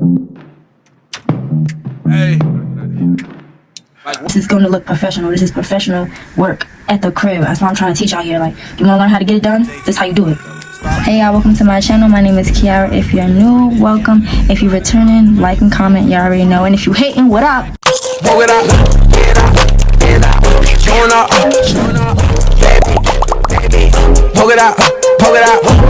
Hey. This is going to look professional. This is professional work at the crib. That's what I'm trying to teach out here. Like, you want to learn how to get it done? This is how you do it. Hey y'all, welcome to my channel. My name is Kiara. If you're new, welcome. If you're returning, like and comment. You already know. And if you hating, what up? Poke it out, get out, get out. Showing up, baby. Poke it out, poke it out, poke it out.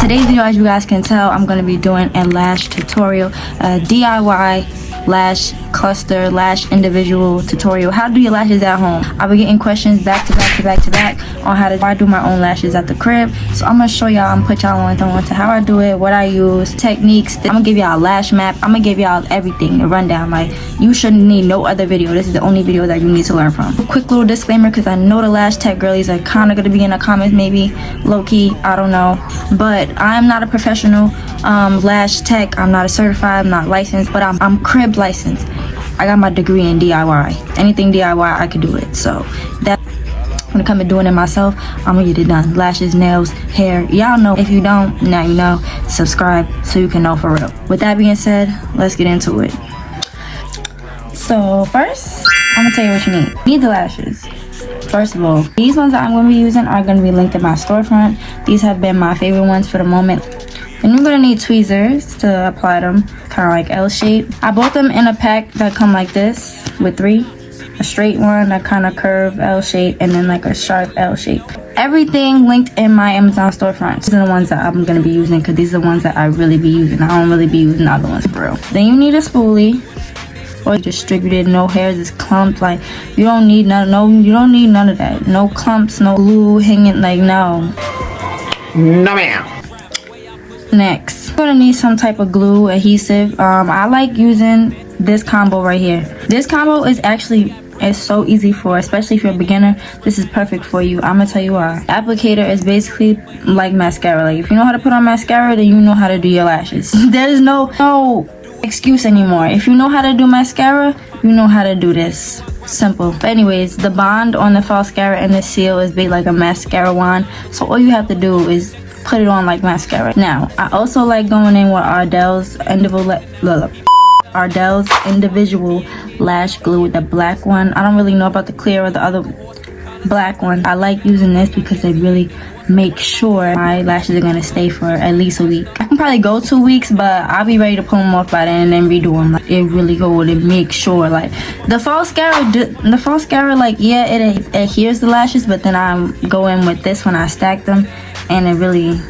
Today's video, as you guys can tell, I'm going to be doing a lash tutorial, a DIY lash cluster, lash individual tutorial. How to do your lashes at home. I've been getting questions back to back on how I do my own lashes at the crib. So I'm gonna show y'all, I'm gonna put y'all on to how I do it, what I use, techniques. I'm gonna give y'all a lash map. I'm gonna give y'all everything, a rundown. Like, you shouldn't need no other video. This is the only video that you need to learn from. Quick little disclaimer, because I know the lash tech girlies are kind of gonna be in the comments, maybe low-key, I don't know, but I'm not a professional lash tech. I'm not a certified, I'm not licensed, but I'm crib licensed. I got my degree in DIY. Anything DIY, I could do it. So that when it comes to doing it myself, I'm gonna get it done. Lashes, nails, hair. Y'all know. If you don't, now you know. Subscribe so you can know for real. With that being said, let's get into it. So first, I'm gonna tell you what you need. You need the lashes. First of all, these ones that I'm gonna be using are gonna be linked in my storefront. These have been my favorite ones for the moment. And you're gonna need tweezers to apply them, kind of like L shape. I bought them in a pack that come like this with 3. A straight one, a kind of curved L shape, and then like a sharp L shape. Everything linked in my Amazon storefront. These are the ones that I'm gonna be using because these are the ones that I really be using. I don't really be using the other ones for real. Then you need a spoolie. Or distributed, no hairs is clumped. Like, you don't need none of that. No clumps, no glue hanging, like, no. No ma'am. Next, you're gonna need some type of glue, adhesive. I like using this combo right here. This combo is actually, it's so easy for, especially if you're a beginner. This is perfect for you. I'm gonna tell you why. Applicator is basically like mascara. Like, if you know how to put on mascara, then you know how to do your lashes. There's no excuse anymore. If you know how to do mascara, you know how to do this. Simple. But anyways, the bond on the mascara and the seal is big like a mascara wand. So all you have to do is put it on like mascara. Now, I also like going in with Ardell's individual lash glue, the black one. I don't really know about the clear or the other black one. I like using this because they really make sure my lashes are gonna stay for at least a week. I can probably go 2 weeks, but I'll be ready to pull them off by then and then redo them. Like, it really go to make sure. Like, the false mascara, like, yeah, it adheres the lashes, but then I go in with this when I stack them, and it really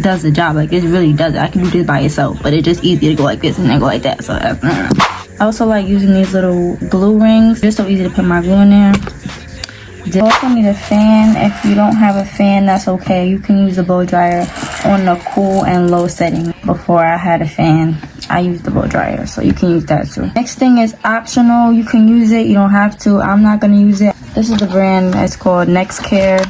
does the job. Like, it really does it. I can do this by itself, but it's just easy to go like this and then go like that. So I also like using these little glue rings. They're so easy to put my glue in there. You also need a fan. If you don't have a fan, that's okay. You can use a blow dryer on the cool and low setting. Before I had a fan, I used the blow dryer, so you can use that too. Next thing is optional. You can use it, you don't have to. I'm not gonna use it. This is the brand. It's called NextCare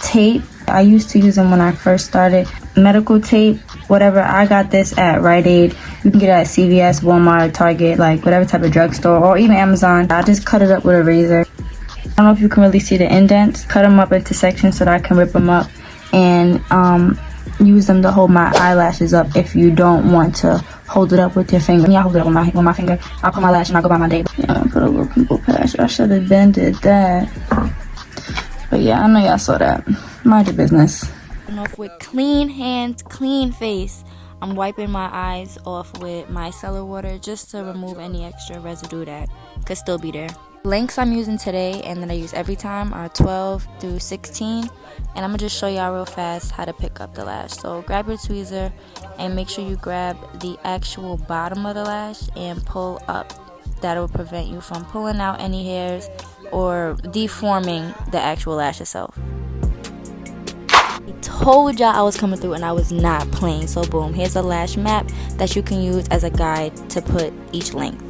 tape. I used to use them when I first started. Medical tape, whatever. I got this at Rite Aid. You can get it at CVS, Walmart, Target, like whatever type of drugstore, or even Amazon. I just cut it up with a razor. I don't know if you can really see the indents. Cut them up into sections so that I can rip them up and use them to hold my eyelashes up if you don't want to hold it up with your finger. Yeah, I hold it up with my finger. I'll put my lash and I'll go by my day. Yeah, I'm gonna put a little pimple patch. I should have been did that. But yeah, I know y'all saw that. Mind your business. Off with clean hands, clean face. I'm wiping my eyes off with micellar water just to remove any extra residue that could still be there. Lengths I'm using today and that I use every time are 12 through 16, and I'm gonna just show y'all real fast how to pick up the lash. So grab your tweezer and make sure you grab the actual bottom of the lash and pull up. That will prevent you from pulling out any hairs or deforming the actual lash itself. I told y'all I was coming through and I was not playing. So boom, here's a lash map that you can use as a guide to put each length.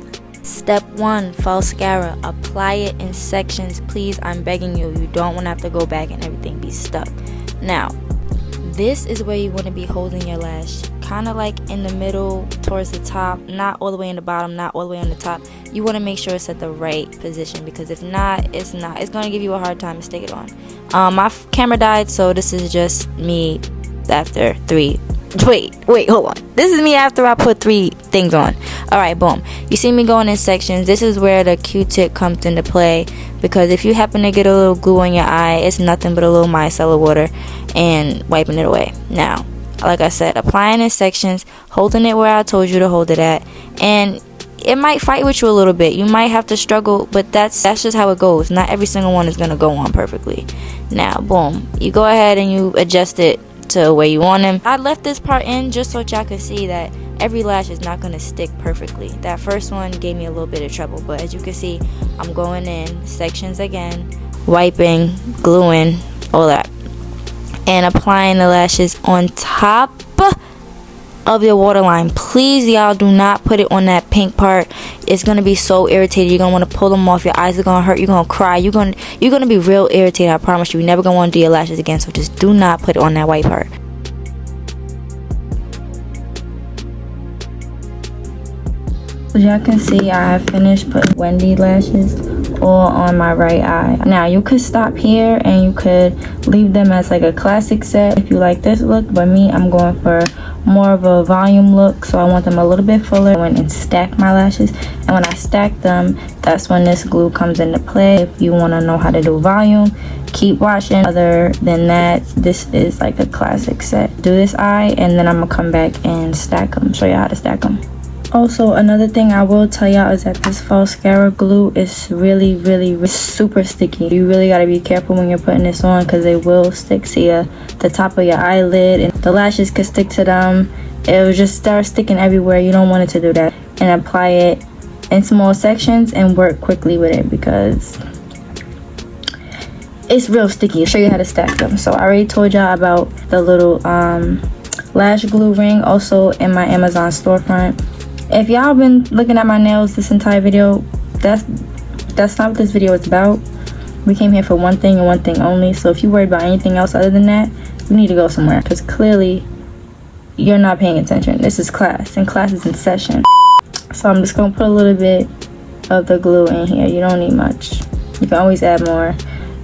Step 1, false mascara. Apply it in sections, please. I'm begging you. You don't want to have to go back and everything be stuck. Now, this is where you want to be holding your lash, kind of like in the middle towards the top, not all the way in the bottom, not all the way on the top. You want to make sure it's at the right position, because if not, it's going to give you a hard time to stick it on. My camera died, so this is just me after 3 Wait, hold on. This is me after I put 3 things on. Alright, boom. You see me going in sections. This is where the Q-tip comes into play, because if you happen to get a little glue on your eye, it's nothing but a little micellar water and wiping it away. Now, like I said, applying in sections, holding it where I told you to hold it at, and it might fight with you a little bit. You might have to struggle, but that's just how it goes. Not every single one is gonna go on perfectly. Now, boom, you go ahead and you adjust it to where you want them. I left this part in just so y'all can see that every lash is not gonna stick perfectly. That first one gave me a little bit of trouble, but as you can see, I'm going in sections again, wiping, gluing, all that, and applying the lashes on top of your waterline. Please, y'all, do not put it on that pink part. It's gonna be so irritated. You're gonna want to pull them off. Your eyes are gonna hurt. You're gonna cry. You're gonna be real irritated. I promise you. You're never gonna want to do your lashes again. So just do not put it on that white part. As y'all can see, I have finished putting Wendy lashes all on my right eye. Now you could stop here and you could leave them as like a classic set if you like this look, but me, I'm going for more of a volume look, so I want them a little bit fuller. I went and stacked my lashes, and when I stack them, that's when this glue comes into play. If you want to know how to do volume, keep watching. Other than that, this is like a classic set. Do this eye, and then I'm gonna come back and stack them, show you how to stack them. Also, another thing I will tell y'all is that this mascara glue is really super sticky. You really got to be careful when you're putting this on, because it will stick to the top of your eyelid, and the lashes could stick to them. It will just start sticking everywhere. You don't want it to do that. And apply it in small sections and work quickly with it, because it's real sticky. I'll show you how to stack them. So I already told y'all about the little lash glue ring, also in my Amazon storefront. If y'all been looking at my nails this entire video, that's not what this video is about. We came here for one thing and one thing only. So if you worried about anything else other than that, you need to go somewhere, because clearly you're not paying attention. This is class, and class is in session. So I'm just gonna put a little bit of the glue in here. You don't need much. You can always add more.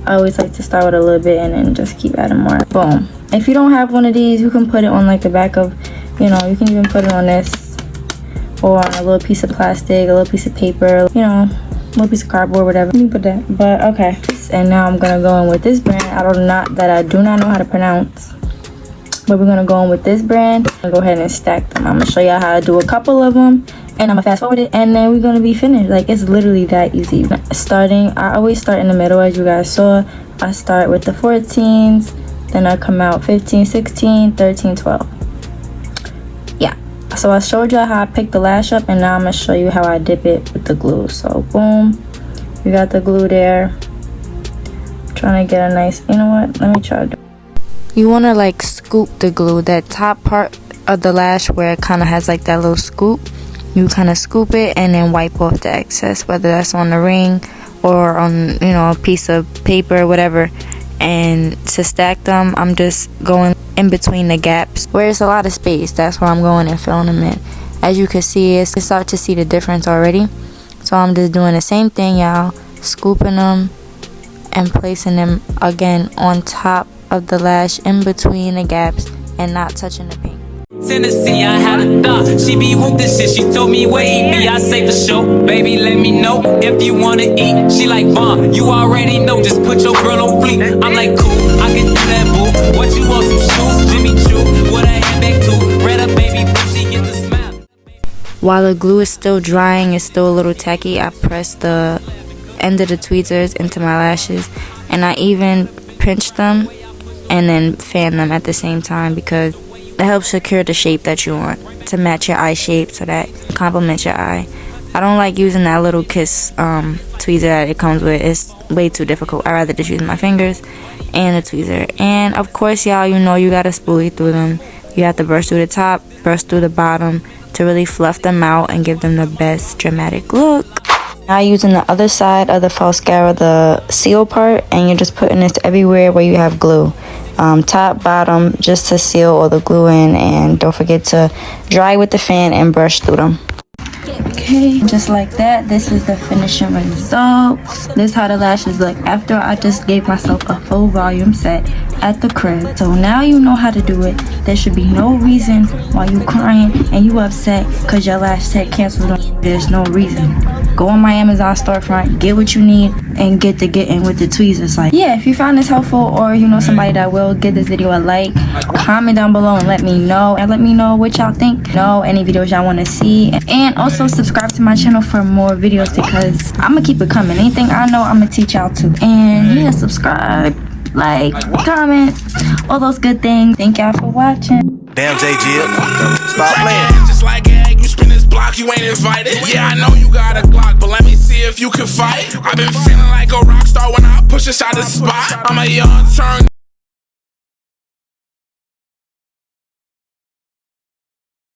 I always like to start with a little bit and then just keep adding more. Boom. If you don't have one of these, you can put it on like the back of, you can even put it on this, or on a little piece of plastic, a little piece of paper, a little piece of cardboard, whatever. You can put that. But okay. And now I'm gonna go in with this brand. I do not know how to pronounce, but we're gonna go in with this brand and go ahead and stack them. I'm gonna show y'all how to do a couple of them, and I'm gonna fast forward it, and then we're gonna be finished. Like, it's literally that easy. I always start in the middle, as you guys saw. I start with the 14s, then I come out 15, 16, 13, 12. Yeah. So I showed y'all how I picked the lash up, and now I'm gonna show you how I dip it with the glue. So boom, we got the glue there. I'm trying to get a nice, let me try to. You want to like scoop the glue, that top part of the lash where it kind of has like that little scoop. You kind of scoop it and then wipe off the excess, whether that's on the ring or on a piece of paper or whatever. And to stack them, I'm just going in between the gaps where it's a lot of space. That's where I'm going and filling them in. As you can see, you start to see the difference already. So I'm just doing the same thing, y'all, scooping them and placing them again on top of the lash, in between the gaps, and not touching the pink. Tennessee, I had a thought. She be with this shit. She told me where he be. I say for sure, baby, let me know if you wanna eat. She like, Mom, you already know. Just put your girl on fleek. I'm like, cool, I can do that, boo. What you want, some shoes? Jimmy Choo with a handbag too. Red up, baby, boo. She get the smile. While the glue is still drying, it's still a little tacky. I press the end of the tweezers into my lashes, and I even pinch them and then fan them at the same time, because it helps secure the shape that you want to match your eye shape, so that it complements your eye. I don't like using that little kiss tweezer that it comes with. It's way too difficult. I rather just use my fingers and a tweezer. And of course, y'all, you gotta spoolie through them. You have to brush through the top, brush through the bottom to really fluff them out and give them the best dramatic look. Now using the other side of the mascara, the seal part, and you're just putting this everywhere where you have glue. Top, bottom, just to seal all the glue in, and don't forget to dry with the fan and brush through them. Okay, Okay, just like that, this is the finishing result. This is how the lashes look after I just gave myself a full volume set at the crib. So now you know how to do it. There should be no reason why you crying and you upset because your lash set canceled on you. There's no reason. Go on my Amazon storefront, get what you need, and get the getting with the tweezers. Like, yeah, if you found this helpful, or you know somebody that will, give this video a like, comment down below and let me know, what y'all think. Any videos y'all want to see, and also subscribe to my channel for more videos because I'm gonna keep it coming. Anything I know, I'm gonna teach y'all too. And yeah, subscribe, like, comment, all those good things. Thank y'all for watching. Damn, JG, stop playing. Just like egg, you spin this block, you ain't invited. Yeah, I know you got a Glock, but let me see if you can fight. I've been feeling like a rock star when I push inside the spot. I'm a young turn.